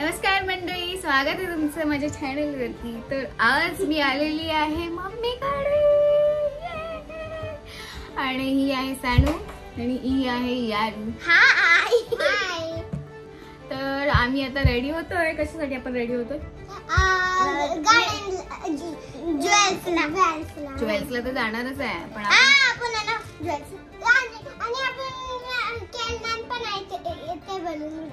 नमस्कार मंडळी, स्वागत आहे तुमचं माझ्या चॅनल वरती। तर आज मी आलेली आहे मम्मीकडे आणि ही आहे सानू आणि ही आहे यारू। हाय। तर आम्ही आता रेडी होतोय। कशासाठी आपण रेडी होतोय? ज्वेल्सला तर जाणारच आहे, पण आपण ना ज्वेल्स आणि आपण खेळणार पण आहे ते बलून।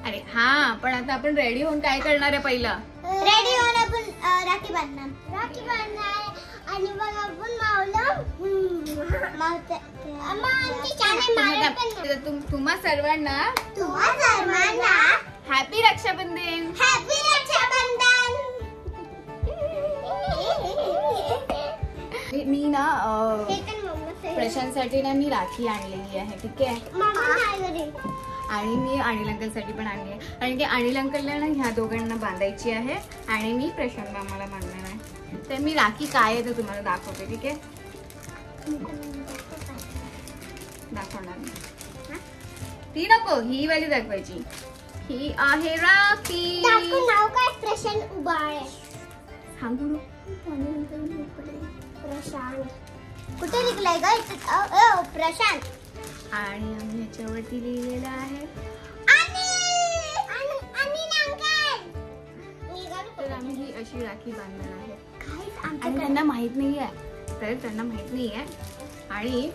अरे हा, पण आता आपण रेडी होऊन काय करणार आहे? पहिला रेडी होऊन आपण राखी बांधणार आणि मग आपण तुम्हा सर्वांना हॅपी रक्षाबंधन। मी ना प्रशांतसाठी ना मी राखी आणलेली आहे, ठीक आहे। आणि मी अनिल अंकल साठी पण आणली आहे, कारण की अनिल अंकलला ना ह्या दोघांना बांधायची आहे आणि मी प्रशांत मामाला बांधणार आहे। तर मी राखी काय आहे ते तुम्हाला दाखवते, ठीक आहे? दाखवणार मी ती नको, ही वाली दाखवायची। ही आहे राखी। नाव काय? प्रशांत उबाळे। सांगू प्रशांत कुठे लिखलंय ग? प्रशांत। आणि आम्ही याच्यावरती लिहिलेलं आहे तर आम्ही ही अशी राखी बांधणार आहे आणि त्यांना माहित नाहीये, तर त्यांना माहित नाहीये आणि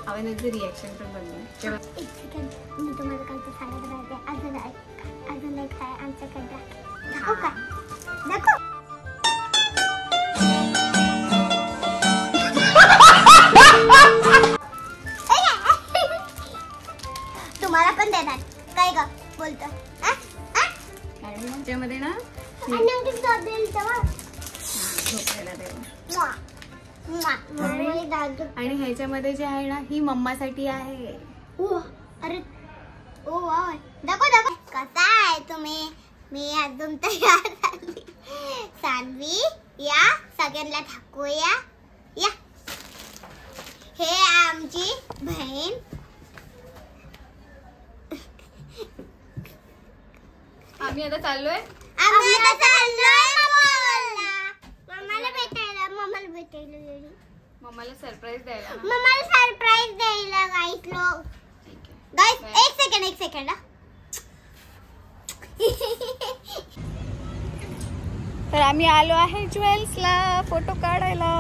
आपण त्याचं रिॲक्शन पण बघूया। एक सेकंड, मी तुम्हाला कालचं सांगत राहते। अजून एक आहे आमच्याकडे राखी। दाखव का? दाखव। तुम्हाला पण देणार काय ग बोलतो? आणि त्याच्यामध्ये ना आणि ह्याच्यामध्ये जे आहे ना ही मम्मासाठी आहे। अरे ओ वाव, दाखव कसा आहे तुम्ही? मी अजून तयार झाली। सानवी या सगळ्यांना दाखवूया। या हे आमची बहीण। आम्ही आता चाललोय मम्माला सरप्राईज द्यायला। गाइस एक सेकंड तर आम्ही आलो आहे ज्वेल्सला फोटो काढायला।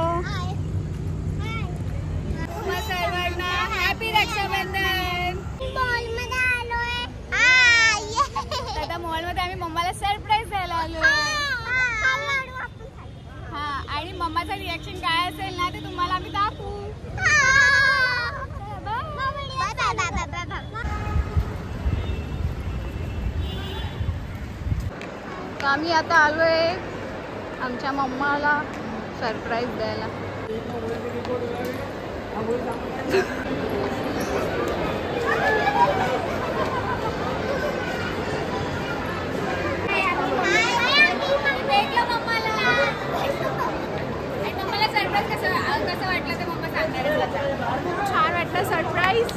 तुम्हा सर्वांना हॅपी रक्षाबंधन। मॉल मध्ये आलोय। आता मॉल मध्ये आम्ही मम्माला सरप्राईज द्यायला आलोय। हा, आणि मम्माचं रिॲक्शन काय असेल ना ते तुम्हाला आम्ही दाखवू। आम्ही आता आलोय आमच्या मम्माला सरप्राईज द्यायला। मम्माला सरप्राईज कसं वाटलं ते मम्मा सांगणार। छान वाटलं सरप्राईज।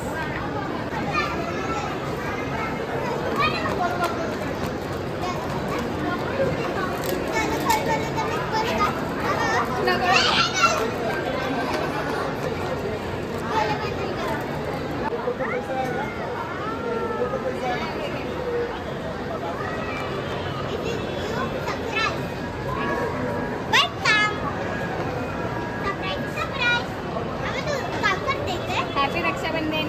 हॅपी रक्षाबंधन।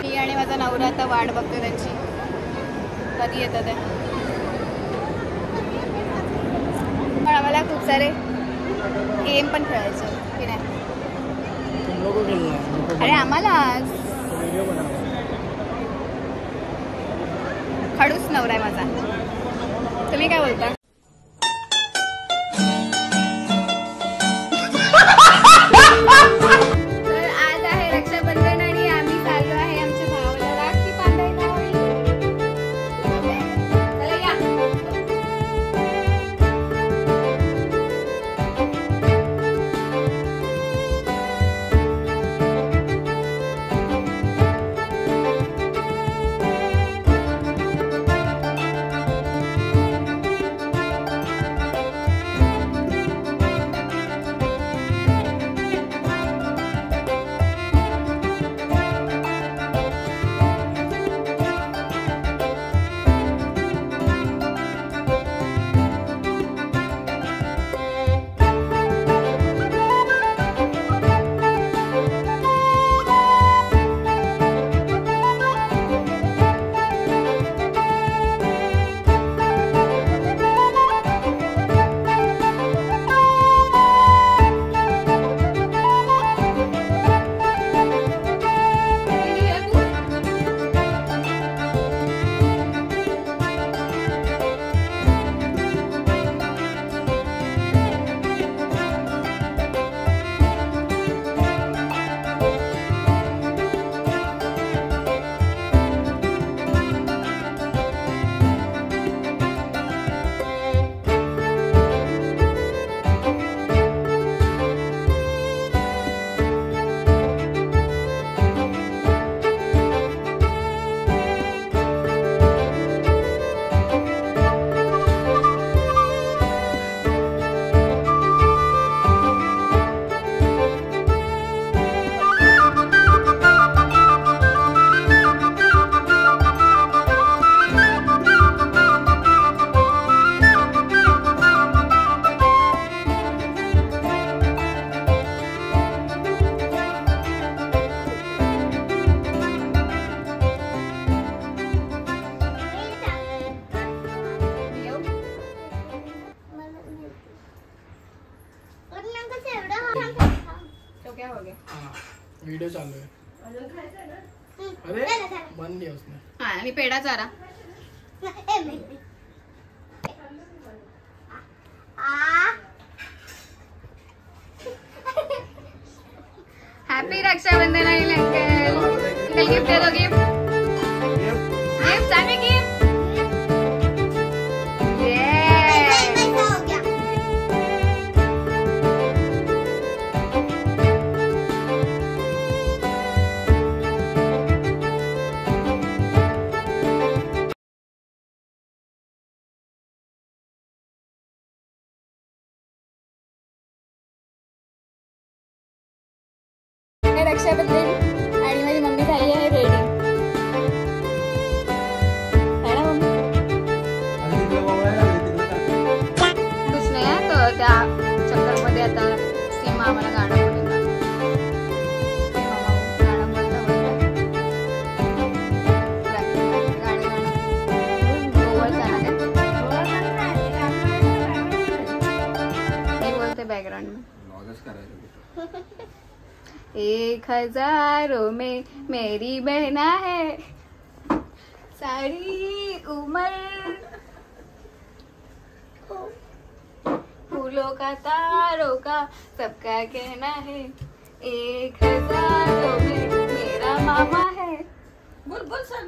मी आणि माझा नवरा आता वाट बघतो त्यांची, कधी येतात ते। पण आम्हाला खूप सारे गेम पण खेळायचे की नाही? अरे आम्हाला खडूस नवरा आहे माझा, तुम्ही काय बोलता? तर आज आहे रक्षाबंधन आणि व्हिडिओ चालू आहे. अरे बंद नाही उसने. हा आणि पेढा चारा. हॅपी रक्षाबंधन आणि अंकल. गिफ्ट दे दो. गिफ्ट चालू गिफ्ट. रक्षाबंधन आणि माझी मम्मी झाली आहे रेडी. कुछ नाही आहे तर त्या चक्कर मध्ये आता सीमा आम्हाला गाणं बोलून बोलते बॅकग्राउंड में. 1000 में मेरी बहना है, सारी उम्र फूलों का तारों का सबका कहना है. 1000 में मेरा मामा है. बोल बोल सन.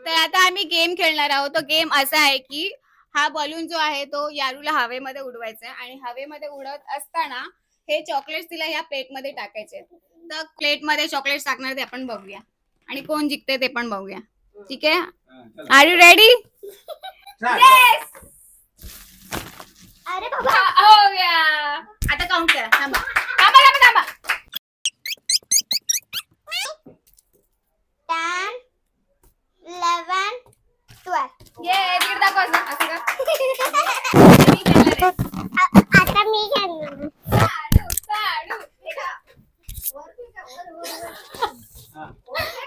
तर आता आम्ही गेम खेळणार आहोत. तो गेम असा आहे की हा बलून जो आहे तो यारूला हवेमध्ये उडवायचा आहे आणि हवेमध्ये उडवत असताना हे चॉकलेट्स तिला ह्या प्लेट मध्ये टाकायचे. तर प्लेट मध्ये चॉकलेट्स टाकणार ते आपण बघूया आणि कोण जिंकते ते पण बघूया. ठीक आहे. Are you ready? अरे बाबा हो गया. आता काउंट करा. थांबा थांबा थांबा थांबा. 10, 11, 12. ये दीड दाखव असं का. आता मी खेळणार.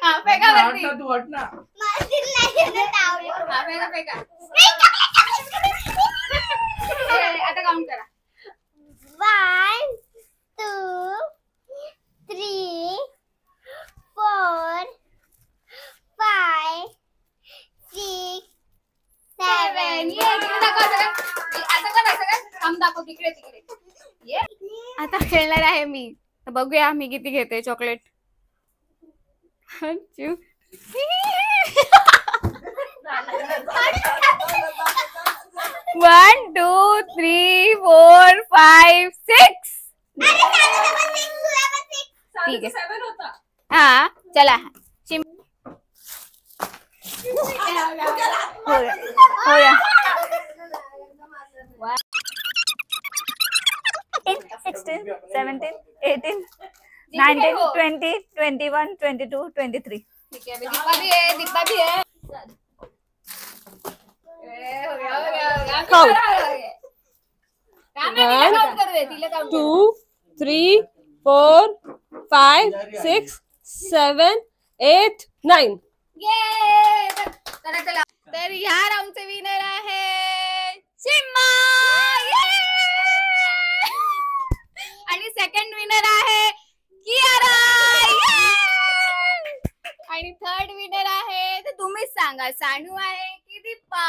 हा फेका वरती. तू हट ना. मला दिलं नाही आवडलं. हा फेका फेका. आता काउंट करा. 1, 2, 3, 4, 5, 6, 7. ये तिकडे दाखव असं का. असं कर असं कर. थांब दाखव तिकडे तिकडे. ये आता खेळणार आहे मी. तर बघूया मी किती घेते चॉकलेट. 1 2 3 4 5 6. ठीक आहे. हा चला. हो गया. 16, 17, 18, 19, 20, 21, 22, 23. ठीक है. दीपा भी है. दीपा भी है. हो गया. काउंट कर दे. तिला काउंट 2, 3, 4, 5, 6, 7, 8, 9. ये चला चला. तर ह्या राऊंडचे विनर आहे सिम्मा. आणि सेकंड विनर आहे कियारा. आणि थर्ड विनर आहे तर तुम्हीच सांगा, सानू आहे की दीपा.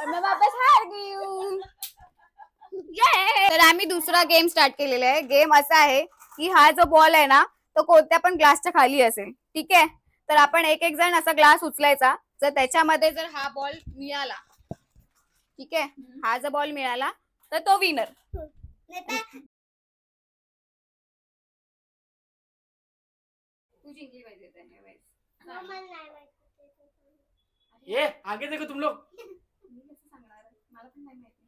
मैं वापस हार गई हूँ. तर आम्ही दुसरा गेम स्टार्ट केलेला आहे. गेम असा आहे की हा जो बॉल आहे ना तो कोणत्या पण ग्लासच्या खाली असेल, ठीक आहे. तर आपण एक एक जण असा ग्लास उचलायचा. जर त्याच्यामध्ये जर हा बॉल मिळाला, ठीक आहे, हा जर बॉल मिळाला तर तो विनर. तू जिंकली पाहिजे. ये आगे देखो तुम लोग. मला पण नाही माहिती.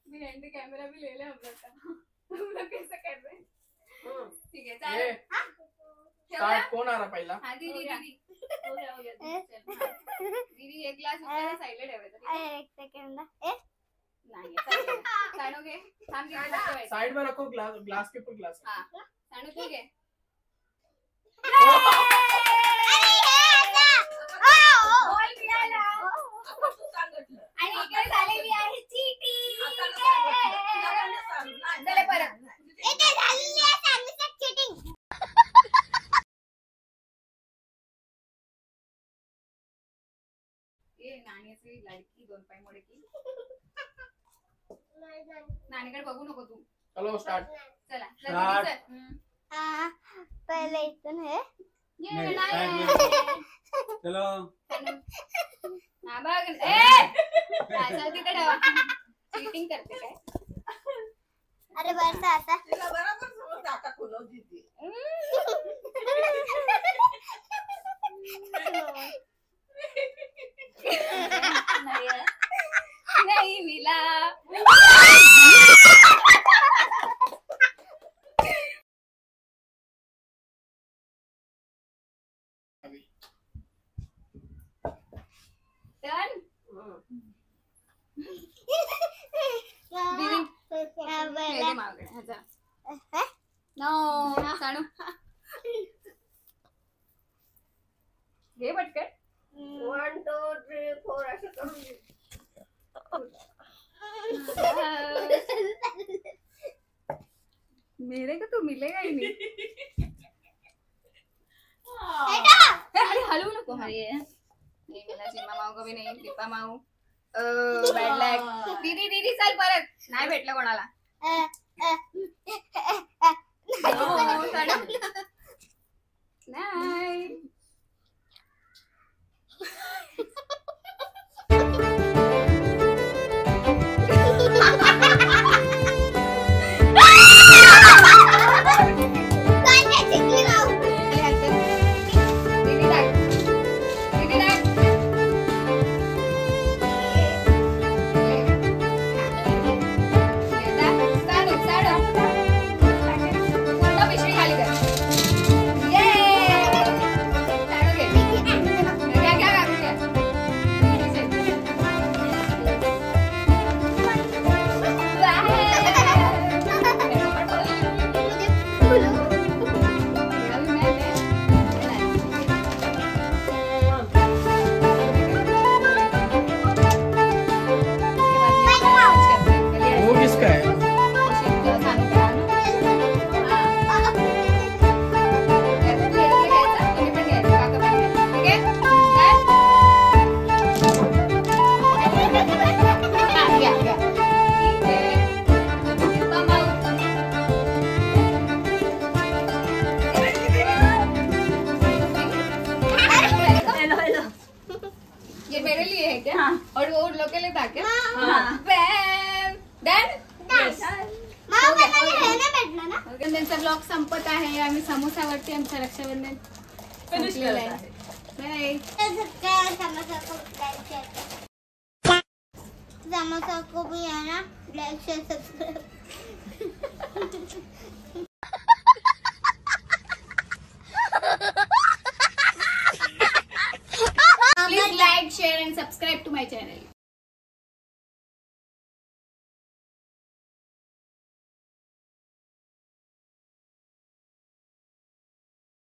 मी एंड कैमरा भी ले ले हम लोग का. हम लोग कैसे कर रहे हैं? ठीक है चालेल. स्टार्ट कोण आ रहा पहिला? हाँ दीदी दीदी दीदी एक ग्लास उचलायला साईडला ठेवायचा. एक सेकंड. नाही साणू घे. थांब दीदी. साइड में रखो ग्लास. ग्लास के ऊपर ग्लास. हाँ साणू तू घे. बॉल मिळाला. आणि इकडे झालेली आहे चीटिंग. चला परत. ये नाण्याची लडकी 2 पाय मोडे की. नाणीकडे बघू नको तू. चलो स्टार्ट. चला Start. पहले इथून हे. ये नाही. चलो हा बघ. ए चल तिकडे ठेवा. चीटिंग करते काय. अरे बरं आता बराबर समज आता खुलव देते. नहीं मिला. डन. नो सानू घे पटकन. 1 2 3 4 असं करून दे. मेरे को तो मिलेगा ही नहीं. अरे हलू नको. ये मिला. सिम्मा माऊ को भी नहीं. दीपा माऊ. बॅड लक. दीदी दीदी चल परत. नाही भेटलं कोणाला. नाही. और वो लोग के लिए था क्या? त्यांचा ब्लॉग संपत आहे. आम्ही समोसावरती आमचं रक्षाबंधन संपलेलं आहे. समोसा को भी है ना like share subscribe. Please like, share and subscribe to my channel.